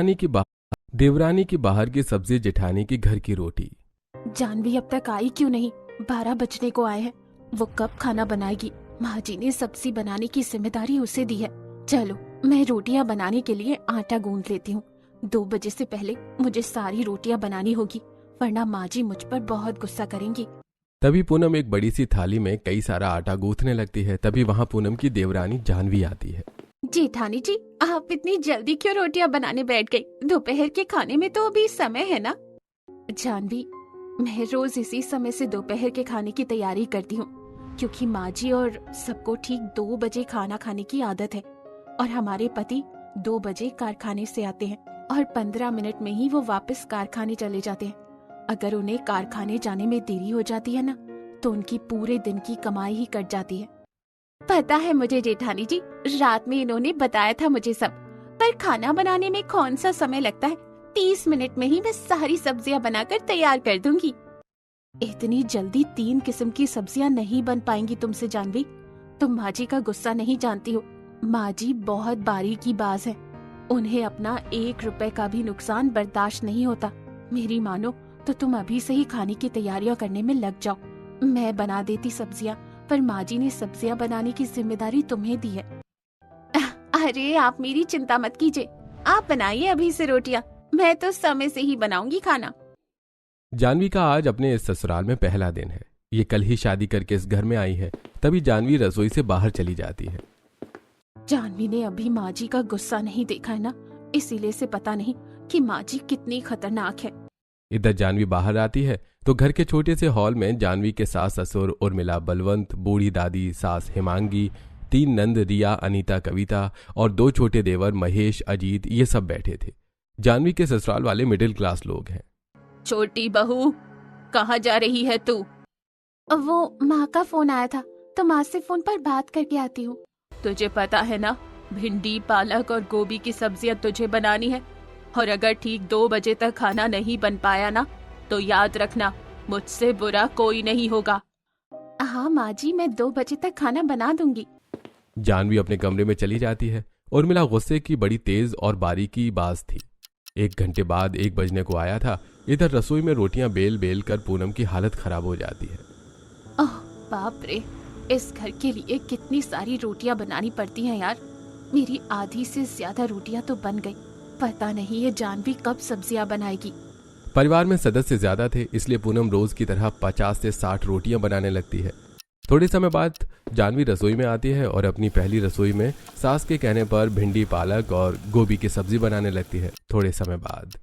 देवरानी की बाहर की सब्जी, जेठानी की घर की रोटी। जानवी अब तक आई क्यों नहीं? 12 बजने को आए हैं। वो कब खाना बनाएगी? माँ जी ने सब्जी बनाने की जिम्मेदारी उसे दी है। चलो मैं रोटियां बनाने के लिए आटा गूंद लेती हूँ। 2 बजे से पहले मुझे सारी रोटियां बनानी होगी, वरना माँ जी मुझ पर बहुत गुस्सा करेंगी। तभी पूनम एक बड़ी सी थाली में कई सारा आटा गूंथने लगती है। तभी वहां पूनम की देवरानी जानवी आती है। जेठानी जी, आप इतनी जल्दी क्यों रोटियां बनाने बैठ गई? दोपहर के खाने में तो अभी समय है ना? जानवी, मैं रोज इसी समय से दोपहर के खाने की तैयारी करती हूँ, क्योंकि माँ जी और सबको ठीक 2 बजे खाना खाने की आदत है और हमारे पति 2 बजे कारखाने से आते हैं और 15 मिनट में ही वो वापस कारखाने चले जाते हैं। अगर उन्हें कारखाने जाने में देरी हो जाती है ना, तो उनकी पूरे दिन की कमाई ही कट जाती है। पता है मुझे जेठानी जी, रात में इन्होंने बताया था मुझे सब। पर खाना बनाने में कौन सा समय लगता है? 30 मिनट में ही मैं सारी सब्जियां बनाकर तैयार कर दूंगी। इतनी जल्दी 3 किस्म की सब्जियां नहीं बन पाएंगी तुमसे जानवी। तुम माँ जी का गुस्सा नहीं जानती हो। माँ जी बहुत बारीकी बाज है, उन्हें अपना 1 रुपए का भी नुकसान बर्दाश्त नहीं होता। मेरी मानो तो तुम अभी से ही खाने की तैयारियां करने में लग जाओ। मैं बना देती सब्जियां, पर माँ जी ने सब्जियां बनाने की जिम्मेदारी तुम्हें दी है। अरे आप मेरी चिंता मत कीजिए, आप बनाइए अभी से रोटियां, मैं तो समय से ही बनाऊंगी खाना। जानवी का आज अपने इस ससुराल में पहला दिन है। ये कल ही शादी करके इस घर में आई है। तभी जानवी रसोई से बाहर चली जाती है। जानवी ने अभी माँ जी का गुस्सा नहीं देखा है ना, इसीलिए से पता नहीं कि माँ जी कितनी खतरनाक है। इधर जानवी बाहर आती है तो घर के छोटे से हॉल में जानवी के सास ससुर उर्मिला, बलवंत, बूढ़ी दादी, सास हिमांगी, 3 नंद रिया, अनीता, कविता और 2 छोटे देवर महेश, अजीत, ये सब बैठे थे। जानवी के ससुराल वाले मिडिल क्लास लोग हैं। छोटी बहू, कहाँ जा रही है तू? वो माँ का फोन आया था, तो माँ से फोन पर बात करके आती हूँ। तुझे पता है ना, भिंडी, पालक और गोभी की सब्जियां तुझे बनानी है, और अगर ठीक 2 बजे तक खाना नहीं बन पाया ना, तो याद रखना मुझसे बुरा कोई नहीं होगा। हाँ माँ जी, मैं 2 बजे तक खाना बना दूंगी। जानवी अपने कमरे में चली जाती है। उर्मिला गुस्से की बड़ी तेज और बारीकी बाज थी। 1 घंटे बाद 1 बजने को आया था। इधर रसोई में रोटियां बेल बेल कर पूनम की हालत खराब हो जाती है। ओह बाप रे, इस घर के लिए कितनी सारी रोटियां बनानी पड़ती हैं यार। मेरी आधी से ज्यादा रोटियां तो बन गई। पता नहीं ये जानवी कब सब्जियां बनाएगी। परिवार में सदस्य ज्यादा थे, इसलिए पूनम रोज की तरह 50 से 60 रोटियां बनाने लगती है। थोड़े समय बाद जानवी रसोई में आती है और अपनी पहली रसोई में सास के कहने पर भिंडी, पालक और गोभी की सब्जी बनाने लगती है। थोड़े समय बाद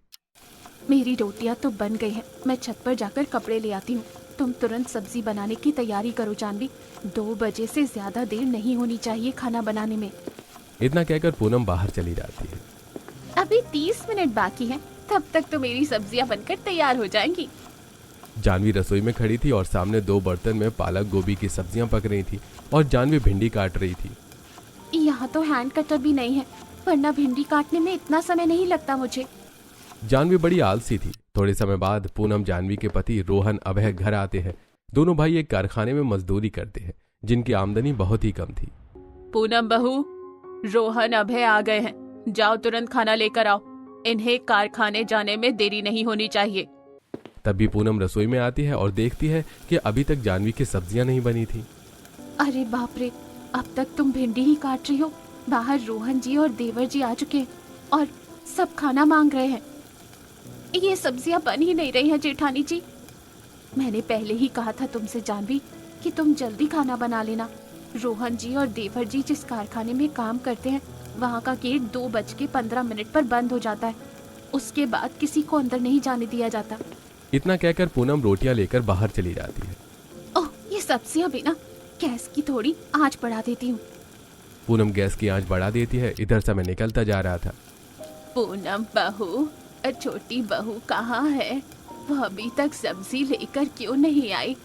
मेरी रोटियां तो बन गई हैं, मैं छत पर जाकर कपड़े ले आती हूँ। तुम तुरंत सब्जी बनाने की तैयारी करो जानवी। 2 बजे से ज्यादा देर नहीं होनी चाहिए खाना बनाने में। इतना कहकर पूनम बाहर चली जाती है। अभी 30 मिनट बाकी हैं, तब तक तो मेरी सब्जियां बनकर तैयार हो जाएंगी। जानवी रसोई में खड़ी थी और सामने 2 बर्तन में पालक, गोभी की सब्जियां पक रही थी और जानवी भिंडी काट रही थी। यहाँ तो हैंड कटर भी नहीं है, वरना भिंडी काटने में इतना समय नहीं लगता मुझे। जानवी बड़ी आलसी थी। थोड़े समय बाद पूनम, जानवी के पति रोहन, अभय घर आते हैं। दोनों भाई एक कारखाने में मजदूरी करते हैं, जिनकी आमदनी बहुत ही कम थी। पूनम बहू, रोहन, अभय आ गए हैं, जाओ तुरंत खाना लेकर आओ। इन्हें कारखाने जाने में देरी नहीं होनी चाहिए। तभी पूनम रसोई में आती है और देखती है कि अभी तक जानवी की सब्जियां नहीं बनी थी। अरे बाप रे, अब तक तुम भिंडी ही काट रही हो। बाहर रोहन जी और देवर जी आ चुके हैं और सब खाना मांग रहे हैं। ये सब्जियां बन ही नहीं रही हैं जेठानी जी। मैंने पहले ही कहा था तुमसे जानवी कि तुम जल्दी खाना बना लेना। रोहन जी और देवर जी जिस कारखाने में काम करते हैं, वहाँ का गेट 2:15 पर बंद हो जाता है। उसके बाद किसी को अंदर नहीं जाने दिया जाता। इतना कहकर पूनम रोटियां लेकर बाहर चली जाती है। ओह, ये सब्जियां भी ना, गैस की थोड़ी आंच बढ़ा देती हूँ। पूनम गैस की आंच बढ़ा देती है। इधर समय निकलता जा रहा था। पूनम बहू, छोटी बहू कहाँ है? वो अभी तक सब्जी लेकर क्यों नहीं आई?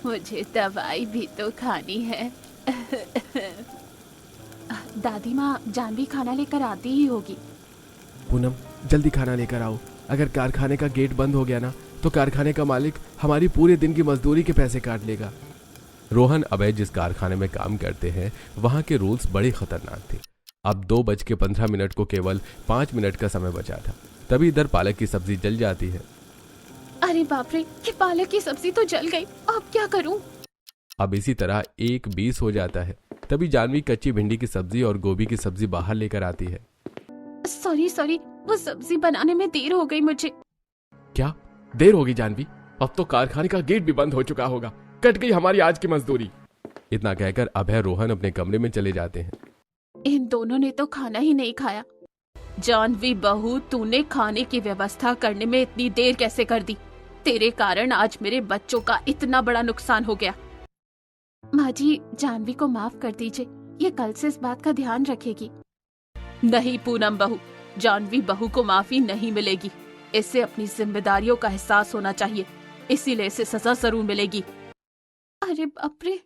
मुझे दवाई भी तो खानी है। दादी माँ, जानवी खाना लेकर आती ही होगी। पूनम, जल्दी खाना लेकर आओ। अगर कारखाने का गेट बंद हो गया ना, तो कारखाने का मालिक हमारी पूरे दिन की मजदूरी के पैसे काट लेगा। रोहन, अभय जिस कारखाने में काम करते हैं, वहां के रूल्स बड़े खतरनाक थे। अब 2:15 को केवल 5 मिनट का समय बचा था। तभी इधर पालक की सब्जी जल जाती है। अरे बाप रे, ये पालक की सब्जी तो जल गई, अब क्या करूं? अब इसी तरह 1:20 हो जाता है। तभी जानवी कच्ची भिंडी की सब्जी और गोभी की सब्जी बाहर लेकर आती है। सॉरी, वो सब्जी बनाने में देर हो गई मुझे। क्या देर होगी जानवी? अब तो कारखाने का गेट भी बंद हो चुका होगा। कट गई हमारी आज की मजदूरी। इतना कहकर अभय रोहन अपने कमरे में चले जाते हैं। इन दोनों ने तो खाना ही नहीं खाया। जानवी बहू, तूने खाने की व्यवस्था करने में इतनी देर कैसे कर दी? तेरे कारण आज मेरे बच्चों का इतना बड़ा नुकसान हो गया। माँ जी, जानवी को माफ कर दीजिए, ये कल से इस बात का ध्यान रखेगी। नहीं पूनम बहू, जानवी बहू को माफी नहीं मिलेगी। इससे अपनी जिम्मेदारियों का एहसास होना चाहिए, इसीलिए इसे सजा जरूर मिलेगी। अरे बाप रे।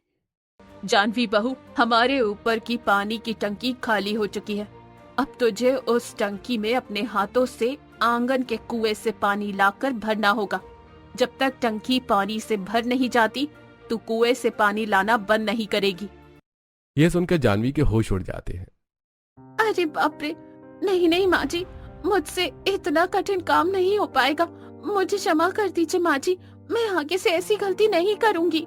जानवी बहू, हमारे ऊपर की पानी की टंकी खाली हो चुकी है। अब तुझे उस टंकी में अपने हाथों से आंगन के कुएं से पानी लाकर भरना होगा। जब तक टंकी पानी से भर नहीं जाती, तू कुएं से पानी लाना बंद नहीं करेगी। यह सुनकर जानवी के होश उड़ जाते हैं। अरे बाप रे, नहीं माँ जी, मुझसे इतना कठिन काम नहीं हो पाएगा। मुझे क्षमा कर दीजिए माँ जी, मैं आगे से ऐसी गलती नहीं करूँगी।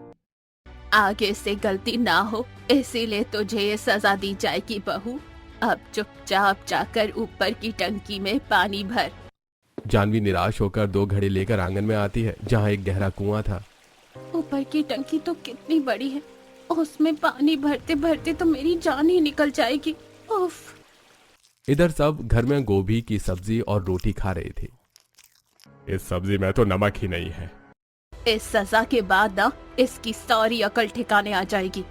आगे से गलती ना हो इसीलिए तुझे ये सजा दी जाएगी बहू। अब चुपचाप जाकर ऊपर की टंकी में पानी भर। जानवी निराश होकर 2 घड़े लेकर आंगन में आती है, जहाँ एक गहरा कुआं था। ऊपर की टंकी तो कितनी बड़ी है, उसमें पानी भरते भरते तो मेरी जान ही निकल जाएगी। उफ। इधर सब घर में गोभी की सब्जी और रोटी खा रहे थे। इस सब्जी में तो नमक ही नहीं है। इस सजा के बाद ना इसकी सारी अकल ठिकाने आ जाएगी।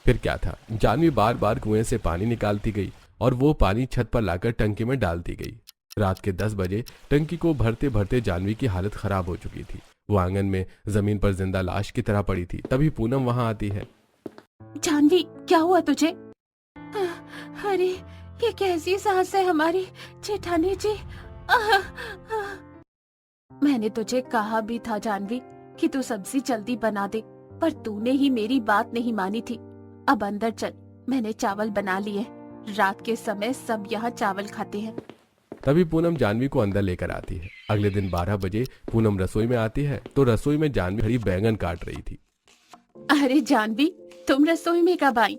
फिर क्या था, जानवी बार बार कुएं से पानी निकालती गई और वो पानी छत पर लाकर टंकी में डालती गई। रात के 10 बजे टंकी को भरते भरते जानवी की हालत खराब हो चुकी थी। वो आंगन में जमीन पर जिंदा लाश की तरह पड़ी थी। तभी पूनम वहां आती है। जानवी, क्या हुआ तुझे? अरे ये कैसी सांस है हमारी जेठानी जी। मैंने तुझे कहा भी था जानवी कि तू सब्जी जल्दी बना दे, पर तूने ही मेरी बात नहीं मानी थी। अब अंदर चल, मैंने चावल बना लिए। रात के समय सब यहाँ चावल खाते हैं। तभी पूनम जानवी को अंदर लेकर आती है। अगले दिन 12 बजे पूनम रसोई में आती है तो रसोई में जानवी हरी बैंगन काट रही थी। अरे जानवी, तुम रसोई में कब आई?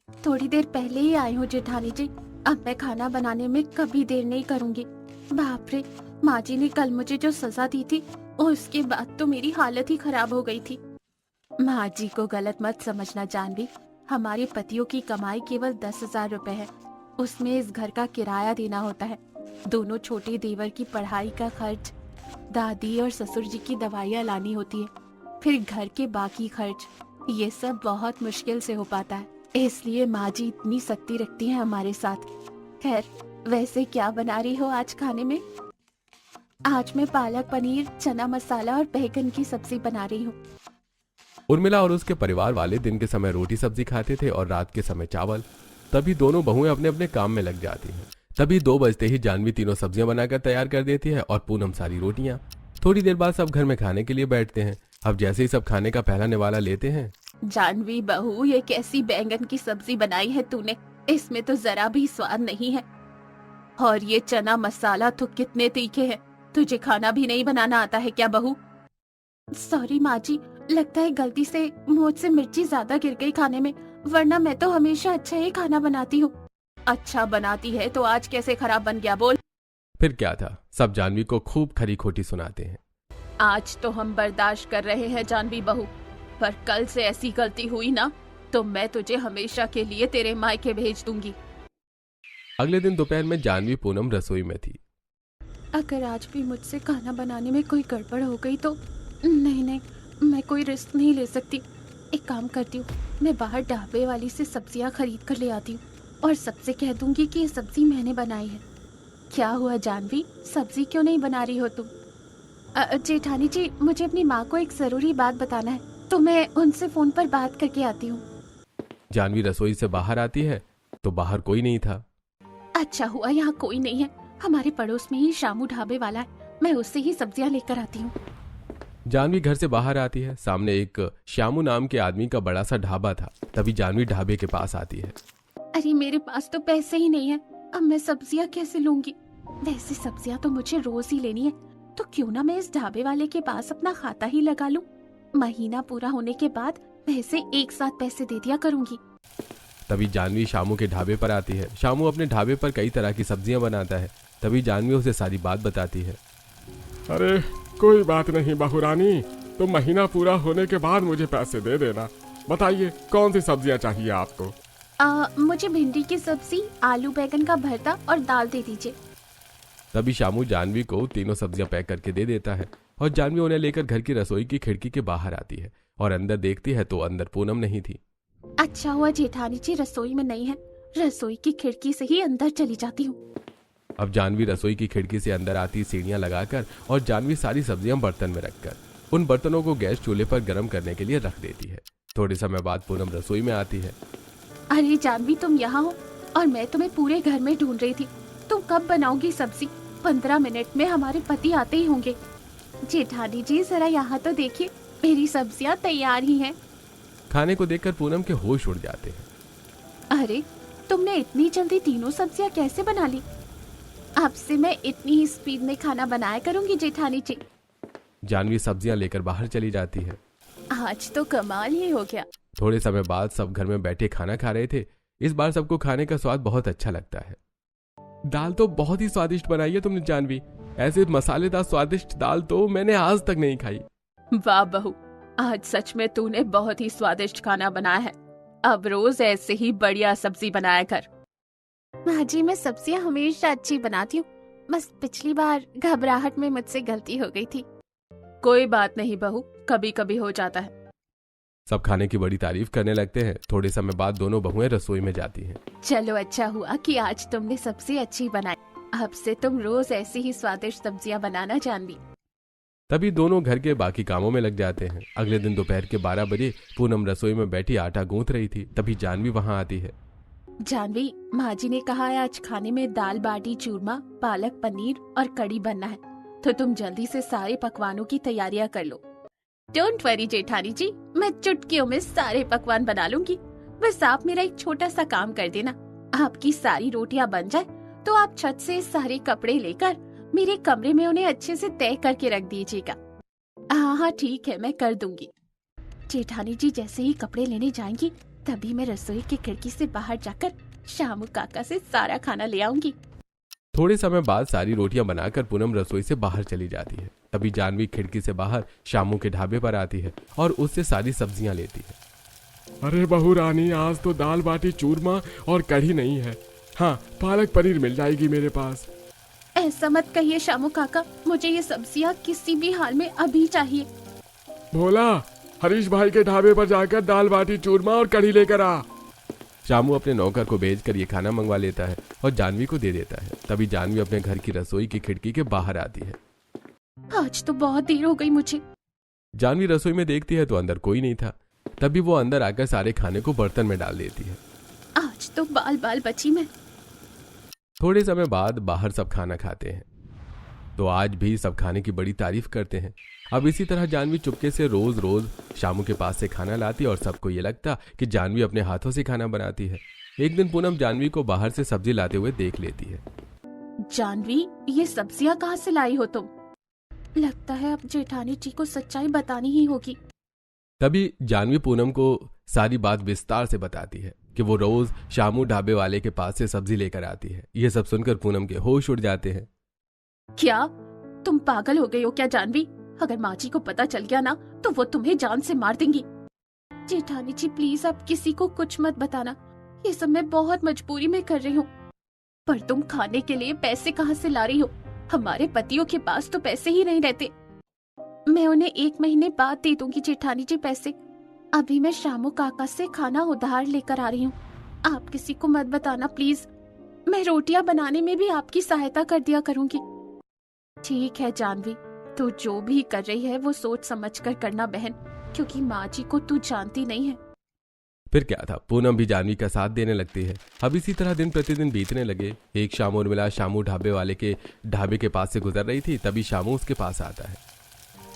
थोड़ी देर पहले ही आई हूँ जेठानी जी। अब मैं खाना बनाने में कभी देर नहीं करूँगी। बाप रे, माँ जी ने कल मुझे जो सजा दी थी उसके बाद तो मेरी हालत ही खराब हो गई थी। माँ जी को गलत मत समझना जानवी, हमारे पतियों की कमाई केवल 10,000 रुपए है। उसमें इस घर का किराया देना होता है, दोनों छोटे देवर की पढ़ाई का खर्च, दादी और ससुर जी की दवाइयाँ लानी होती है, फिर घर के बाकी खर्च। ये सब बहुत मुश्किल से हो पाता है, इसलिए माँ जी इतनी सख्ती रखती हैं हमारे साथ। खैर, वैसे क्या बना रही हो आज खाने में? आज मैं पालक पनीर, चना मसाला और बैंगन की सब्जी बना रही हूँ। उर्मिला और उसके परिवार वाले दिन के समय रोटी सब्जी खाते थे और रात के समय चावल। तभी दोनों बहुएं अपने अपने काम में लग जाती हैं। तभी 2 बजते ही जानवी तीनों सब्जियां बनाकर तैयार कर देती है और पूनम सारी रोटियां। थोड़ी देर बाद सब घर में खाने के लिए बैठते हैं। अब जैसे ही सब खाने का पहला निवाला लेते हैं। जानवी बहू, ये कैसी बैंगन की सब्जी बनाई है तूने? इसमें तो जरा भी स्वाद नहीं है। और ये चना मसाला तो कितने तीखे हैं। तुझे खाना भी नहीं बनाना आता है क्या बहू? सॉरी माँ जी, लगता है गलती से मुझसे मिर्ची ज्यादा गिर गई खाने में, वरना मैं तो हमेशा अच्छा ही खाना बनाती हूँ। अच्छा बनाती है तो आज कैसे खराब बन गया बोल? फिर क्या था, सब जानवी को खूब खरी खोटी सुनाते हैं। आज तो हम बर्दाश्त कर रहे हैं जानवी बहू, पर कल से ऐसी गलती हुई ना तो मैं तुझे हमेशा के लिए तेरे मायके भेज दूंगी। अगले दिन दोपहर में जानवी पूनम रसोई में थी। अगर आज भी मुझसे खाना बनाने में कोई गड़बड़ हो गई तो नहीं, मैं कोई रिस्क नहीं ले सकती। एक काम करती हूँ, मैं बाहर ढाबे वाली से सब्जियाँ खरीद कर ले आती हूँ और सबसे कह दूंगी कि ये सब्जी मैंने बनाई है। क्या हुआ जानवी, सब्जी क्यों नहीं बना रही हो तुम? जेठानी जी, मुझे अपनी माँ को एक जरूरी बात बताना है, तो मैं उनसे फोन पर बात करके आती हूँ। जानवी रसोई से बाहर आती है तो बाहर कोई नहीं था। अच्छा हुआ यहाँ कोई नहीं है, हमारे पड़ोस में ही शामू ढाबे वाला है, मैं उससे ही सब्जियाँ लेकर आती हूँ। जानवी घर से बाहर आती है। सामने एक श्यामू नाम के आदमी का बड़ा सा ढाबा था। तभी जानवी ढाबे के पास आती है। अरे मेरे पास तो पैसे ही नहीं है, अब मैं सब्जियां कैसे लूंगी? वैसे सब्जियां तो मुझे रोज ही लेनी है, तो क्यों ना मैं इस ढाबे वाले के पास अपना खाता ही लगा लूं। महीना पूरा होने के बाद मैं इसे एक साथ पैसे दे दिया करूंगी। तभी जानवी शामू के ढाबे पर आती है। शामू अपने ढाबे पर कई तरह की सब्जियां बनाता है। तभी जानवी उसे सारी बात बताती है। अरे कोई बात नहीं बहुरानी, तो महीना पूरा होने के बाद मुझे पैसे दे देना। बताइए कौन सी सब्जियां चाहिए आपको? मुझे भिंडी की सब्जी, आलू बैगन का भरता और दाल दे दीजिए। तभी शामू जानवी को तीनों सब्जियां पैक करके दे देता है और जानवी उन्हें लेकर घर की रसोई की खिड़की के बाहर आती है और अंदर देखती है तो अंदर पूनम नहीं थी। अच्छा हुआ जेठानी जी रसोई में नहीं है, रसोई की खिड़की से ही अंदर चली जाती हूँ। अब जानवी रसोई की खिड़की से अंदर आती सीढ़ियां लगाकर और जानवी सारी सब्जियां बर्तन में रखकर उन बर्तनों को गैस चूल्हे पर गर्म करने के लिए रख देती है। थोड़े समय बाद पूनम रसोई में आती है। अरे जानवी तुम यहाँ हो और मैं तुम्हें पूरे घर में ढूंढ रही थी। तुम कब बनाओगी सब्जी? 15 मिनट में हमारे पति आते ही होंगे। जेठानी जी जरा यहाँ तो देखिए, मेरी सब्जियाँ तैयार ही हैं। खाने को देखकर पूनम के होश उड़ जाते हैं। अरे तुमने इतनी जल्दी तीनों सब्जियाँ कैसे बना ली? अब से मैं इतनी ही स्पीड में खाना बनाया करूंगी जेठानी जी। जानवी सब्जियां लेकर बाहर चली जाती है। आज तो कमाल ही हो गया। थोड़े समय बाद सब घर में बैठे खाना खा रहे थे। इस बार सबको खाने का स्वाद बहुत अच्छा लगता है। दाल तो बहुत ही स्वादिष्ट बनाई है तुमने जानवी। ऐसे मसालेदार स्वादिष्ट दाल तो मैंने आज तक नहीं खाई। वाह बहू, आज सच में तूने बहुत ही स्वादिष्ट खाना बनाया है। अब रोज ऐसे ही बढ़िया सब्जी बनाया कर। माँ जी मैं सब्जियाँ हमेशा अच्छी बनाती हूँ, बस पिछली बार घबराहट में मुझसे गलती हो गई थी। कोई बात नहीं बहू, कभी कभी हो जाता है। सब खाने की बड़ी तारीफ करने लगते हैं। थोड़े समय बाद दोनों बहुएं रसोई में जाती हैं। चलो अच्छा हुआ कि आज तुमने सबसे अच्छी बनाई। अब से तुम रोज ऐसी ही स्वादिष्ट सब्जियां बनाना जानवी। तभी दोनों घर के बाकी कामों में लग जाते हैं। अगले दिन दोपहर के 12 बजे पूनम रसोई में बैठी आटा गूंथ रही थी। तभी जानवी वहां आती है। जानवी, माँ जी ने कहा है आज खाने में दाल बाटी चूरमा, पालक पनीर और कड़ी बनना है, तो तुम जल्दी से सारे पकवानों की तैयारियां कर लो। डोंट वरी जेठानी जी, मैं चुटकियों में सारे पकवान बना लूंगी। बस आप मेरा एक छोटा सा काम कर देना। आपकी सारी रोटियां बन जाए तो आप छत से सारे कपड़े लेकर मेरे कमरे में उन्हें अच्छे से तय करके रख दीजिएगा। हाँ ठीक है, मैं कर दूंगी। जेठानी जी जैसे ही कपड़े लेने जाएंगी तभी मैं रसोई की खिड़की से बाहर जाकर शामू काका से सारा खाना ले आऊंगी। थोड़े समय बाद सारी रोटियां बनाकर पूनम रसोई से बाहर चली जाती है। तभी जानवी खिड़की से बाहर शामू के ढाबे पर आती है और उससे सारी सब्जियां लेती है। अरे बहू रानी, आज तो दाल बाटी चूरमा और कढ़ी नहीं है। हाँ, पालक पनीर मिल जाएगी मेरे पास। ऐसा मत कहिए शामू काका, मुझे ये सब्जियां किसी भी हाल में अभी चाहिए। भोला, हरीश भाई के ढाबे पर जाकर दाल बाटी चूरमा और कढ़ी लेकर आ। शामू अपने नौकर को भेजकर ये खाना मंगवा लेता है और जानवी को दे देता है। तभी जानवी अपने घर की रसोई की खिड़की के बाहर आती है। आज तो बहुत देर हो गई मुझे। जानवी रसोई में देखती है तो अंदर कोई नहीं था। तभी वो अंदर आकर सारे खाने को बर्तन में डाल देती है। आज तो बाल बाल बची मैं। थोड़े समय बाद बाहर सब खाना खाते हैं तो आज भी सब खाने की बड़ी तारीफ करते हैं। अब इसी तरह जानवी चुपके से रोज रोज शामू के पास से खाना लाती और सबको ये लगता कि जानवी अपने हाथों से खाना बनाती है। एक दिन पूनम जानवी को बाहर से सब्जी लाते हुए देख लेती है। जानवी, ये सब्जियां कहाँ से लाई हो तुम? लगता है अब जेठानी जी को सच्चाई बतानी ही होगी। तभी जानवी पूनम को सारी बात विस्तार से बताती है कि वो रोज शामू ढाबे वाले के पास से सब्जी लेकर आती है। ये सब सुनकर पूनम के होश उड़ जाते हैं। क्या तुम पागल हो गई हो क्या जानवी? अगर माँ जी को पता चल गया ना तो वो तुम्हें जान से मार देंगी। जेठानी जी प्लीज आप किसी को कुछ मत बताना, ये सब मैं बहुत मजबूरी में कर रही हूँ। पर तुम खाने के लिए पैसे कहाँ से ला रही हो? हमारे पतियों के पास तो पैसे ही नहीं रहते। मैं उन्हें 1 महीने बाद दे दूंगी जेठानी जी पैसे। अभी मैं शामू काका से खाना उधार लेकर आ रही हूँ। आप किसी को मत बताना प्लीज। मैं रोटियां बनाने में भी आपकी सहायता कर दिया करूंगी। ठीक है जानवी, तू जो भी कर रही है वो सोच समझ कर करना बहन, क्योंकि माँ जी को तू जानती नहीं है। फिर क्या था, पूनम भी जानवी का साथ देने लगती है। अब इसी तरह दिन प्रतिदिन बीतने लगे। एक शाम उर्मिला शामू ढाबे वाले के ढाबे के पास से गुजर रही थी। तभी शामू उसके पास आता है।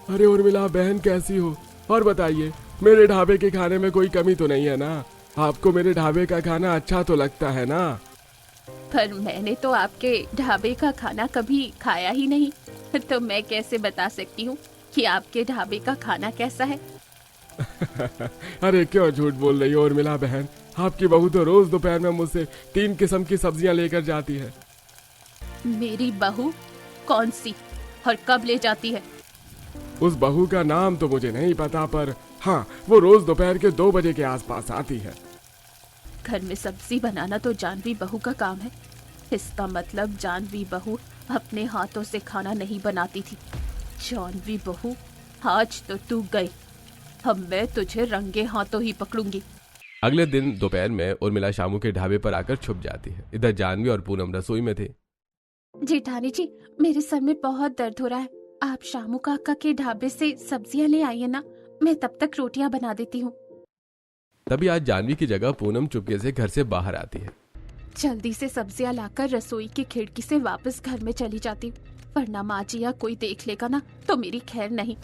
अरे उर्मिला बहन, कैसी हो? और बताइए, मेरे ढाबे के खाने में कोई कमी तो नहीं है ना? आपको मेरे ढाबे का खाना अच्छा तो लगता है ना? पर मैंने तो आपके ढाबे का खाना कभी खाया ही नहीं, तो मैं कैसे बता सकती हूँ कि आपके ढाबे का खाना कैसा है। अरे क्यों झूठ बोल रही हो उर्मिला बहन? आपकी बहू तो रोज दोपहर में मुझसे 3 किस्म की सब्जियां लेकर जाती है। मेरी बहू? कौन सी और कब ले जाती है? उस बहू का नाम तो मुझे नहीं पता, पर हाँ, वो रोज दोपहर के 2 बजे के आसपास आती है। घर में सब्जी बनाना तो जानवी बहू का काम है। इसका मतलब जानवी बहू अपने हाथों से खाना नहीं बनाती थी। जानवी बहू, आज तो तू गई, अब मैं तुझे रंगे हाथों ही पकड़ूंगी। अगले दिन दोपहर में उर्मिला शामू के ढाबे पर आकर छुप जाती है। इधर जानवी और पूनम रसोई में थे। जेठानी जी, मेरे सर में बहुत दर्द हो रहा है। आप शामू काका के ढाबे से सब्जियां ले आइए ना, मैं तब तक रोटियां बना देती हूँ। तभी आज जानवी की जगह पूनम चुपके से घर से बाहर आती है। जल्दी से सब्जियां लाकर रसोई की खिड़की से वापस घर में चली जाती हूँ, वरना माँ जी या कोई देख लेगा ना तो मेरी खैर नहीं।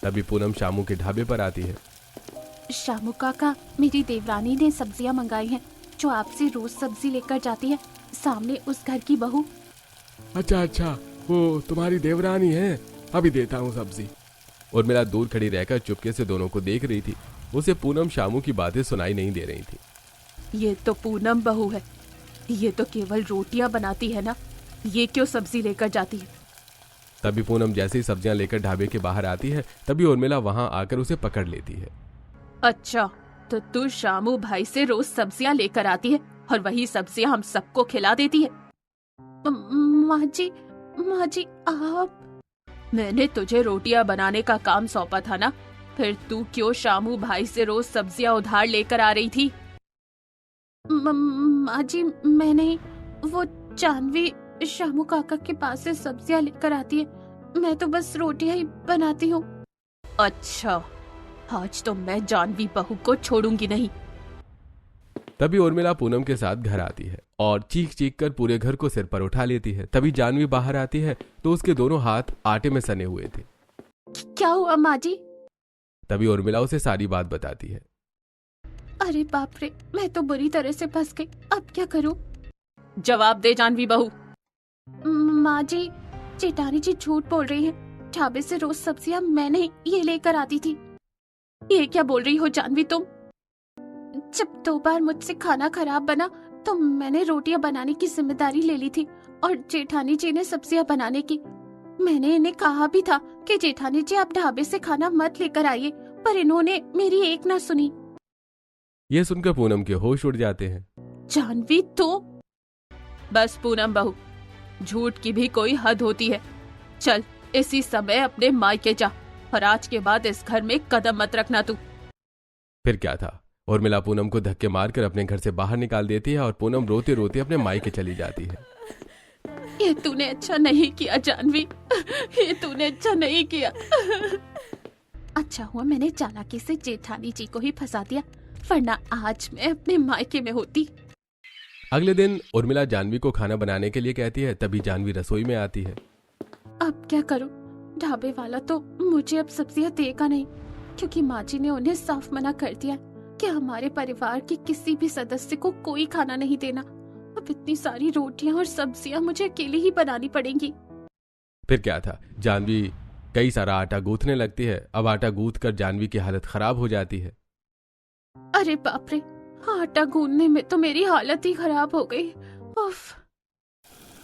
तभी पूनम शामू के ढाबे पर आती है। शामू काका, मेरी देवरानी ने सब्जियां मंगाई हैं, जो आपसे रोज सब्जी लेकर जाती है, सामने उस घर की बहू। अच्छा, वो तुम्हारी देवरानी है? अभी देता हूँ सब्जी। उर्मिला दूर खड़ी रहकर चुपके से दोनों को देख रही थी। उसे पूनम शामू की बातें सुनाई नहीं दे रही थी। ये तो पूनम बहू है, ये तो केवल रोटियां बनाती है ना, ये क्यों सब्जी लेकर जाती है? तभी पूनम जैसे ही सब्जियां लेकर ढाबे के बाहर आती है, तभी उर्मिला वहां आकर उसे पकड़ लेती है। अच्छा, तो तू शामू भाई से रोज सब्जियां लेकर आती है और वही सब्जियां हम सबको खिला देती है। माँ जी आप, मैंने तुझे रोटियां बनाने का काम सौंपा था ना, फिर तू क्यों शामू भाई से रोज सब्जियां उधार लेकर आ रही थी? माँ जी, मैं नहीं, वो जानवी शामू काका के पास से सब्जियां लेकर आती है, मैं तो बस रोटियां ही बनाती हूँ। अच्छा, आज तो मैं जानवी बहू को छोड़ूंगी नहीं। तभी उर्मिला पूनम के साथ घर आती है और चीख चीख कर पूरे घर को सिर पर उठा लेती है। तभी जानवी बाहर आती है तो उसके दोनों हाथ आटे में सने हुए थे। क्या हुआ माँ जी? तभी उर्मिला उसे सारी बात बताती है। अरे बाप रे, मैं तो बुरी तरह से फंस गई, अब क्या करूं? जवाब दे जानवी बहू। माँ जी, जेठानी जी झूठ बोल रही है, ढाबे से रोज सब्जियां मैंने ये लेकर आती थी। ये क्या बोल रही हो जानवी तुम? जब 2 बार मुझसे खाना खराब बना तो मैंने रोटियां बनाने की जिम्मेदारी ले ली थी और जेठानी जी ने सब्जियां बनाने की। मैंने इन्हें कहा भी था कि जेठानी जी आप ढाबे से खाना मत लेकर आइए, पर इन्होंने मेरी एक ना सुनी। यह सुनकर पूनम के होश उड़ जाते हैं। जानवी तो बस पूनम बहू, झूठ की भी कोई हद होती है। चल इसी समय अपने मायके जा और आज के बाद इस घर में कदम मत रखना तू। फिर क्या था, उर्मिला पूनम को धक्के मारकर अपने घर से बाहर निकाल देती है और पूनम रोते रोते अपने मायके चली जाती है। ये तूने अच्छा नहीं किया जानवी, ये तूने अच्छा नहीं किया। अच्छा हुआ मैंने चालाकी से जेठानी जी को ही फंसा दिया, वरना आज मैं अपने मायके में होती। अगले दिन उर्मिला जानवी को खाना बनाने के लिए कहती है। तभी जानवी रसोई में आती है। अब क्या करूं? ढाबे वाला तो मुझे अब सब्जियां देगा नहीं, क्योंकि माँ जी ने उन्हें साफ मना कर दिया कि हमारे परिवार के किसी भी सदस्य को कोई खाना नहीं देना। अब इतनी सारी रोटियां और सब्जियां मुझे अकेले ही बनानी पड़ेंगी। फिर क्या था, जानवी कई सारा आटा गूंथने लगती है। अब आटा गूंथ कर जानवी की हालत खराब हो जाती है। अरे बाप रे, आटा गूंथने में तो मेरी हालत ही खराब हो गई। उफ।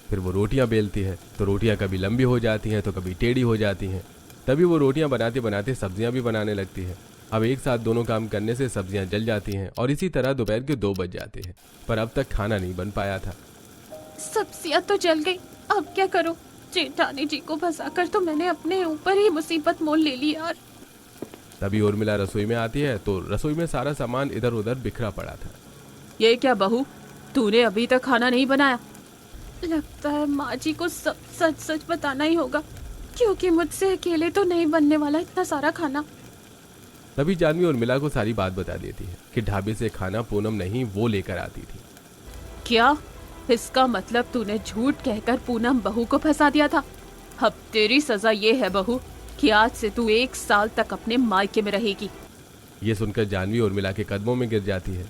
फिर वो रोटियां बेलती है तो रोटियां कभी लंबी हो जाती हैं तो कभी टेढ़ी हो जाती हैं। तभी वो रोटियां बनाते बनाते सब्जियां भी बनाने लगती है। अब एक साथ दोनों काम करने से सब्जियां जल जाती हैं और इसी तरह दोपहर के 2 बज जाते हैं, पर अब तक खाना नहीं बन पाया था। सब्जियां तो जल गई, अब क्या करूं? जेठानी जी को फंसाकर तो मैंने अपने ऊपर ही मुसीबत मोल ले ली यार। तभी उर्मिला रसोई में आती है तो रसोई में सारा सामान इधर उधर बिखरा पड़ा था। ये क्या बहू, तूने अभी तक खाना नहीं बनाया? लगता है माँ जी को सब सच सच बताना ही होगा, क्योंकि मुझसे अकेले तो नहीं बनने वाला इतना सारा खाना। तभी जानवी उर्मिला को सारी बात बता देती है कि ढाबे से खाना पूनम नहीं वो लेकर आती थी। क्या? इसका मतलब तूने झूठ कहकर पूनम बहू को फंसा दिया था। अब तेरी सजा ये है बहू कि आज से तू 1 साल तक अपने मायके में रहेगी। ये सुनकर जानवी उर्मिला के कदमों में गिर जाती है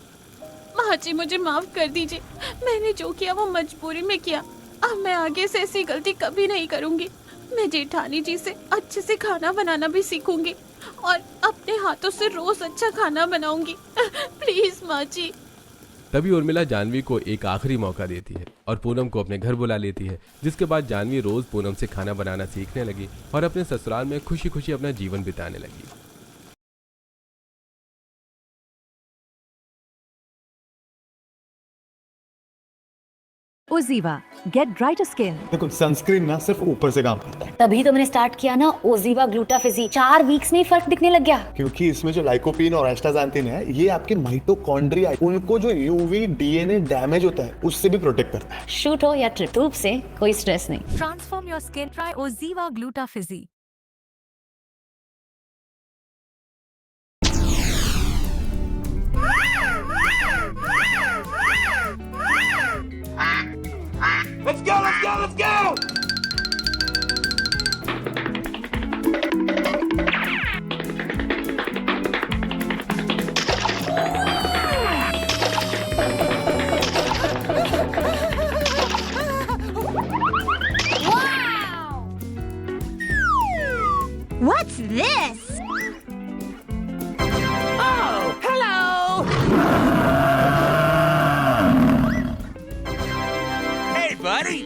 माँ जी मुझे माफ कर दीजिए, मैंने जो किया वो मजबूरी में किया। अब मैं आगे से ऐसी गलती कभी नहीं करूँगी। मैं जेठानी जी से अच्छे से खाना बनाना भी सीखूंगी और अपने हाथों से रोज अच्छा खाना बनाऊंगी। प्लीज माँ जी। तभी उर्मिला जानवी को एक आखिरी मौका देती है और पूनम को अपने घर बुला लेती है, जिसके बाद जानवी रोज पूनम से खाना बनाना सीखने लगी और अपने ससुराल में खुशी खुशी अपना जीवन बिताने लगी। Oziva, gate brighter skin. देखो सनस्क्रीन ना सिर्फ ऊपर से काम करता है, तभी तो मैंने स्टार्ट किया ना ओजीवा ग्लूटाफिजी। 4 वीक्स में ही फर्क दिखने लग गया। क्योंकि इसमें जो लाइकोपीन और एस्टाजांथिन है, ये आपके माइटोकॉन्ड्रिया, उनको जो यूवी डीएनए डैमेज होता है उससे भी प्रोटेक्ट करता है। शूट हो या ट्रिप, धूप से कोई स्ट्रेस नहीं। Transform your skin, try OZiva glutafizz. Let's go, let's go, let's go! What's this? Oh, hello! Hey, buddy!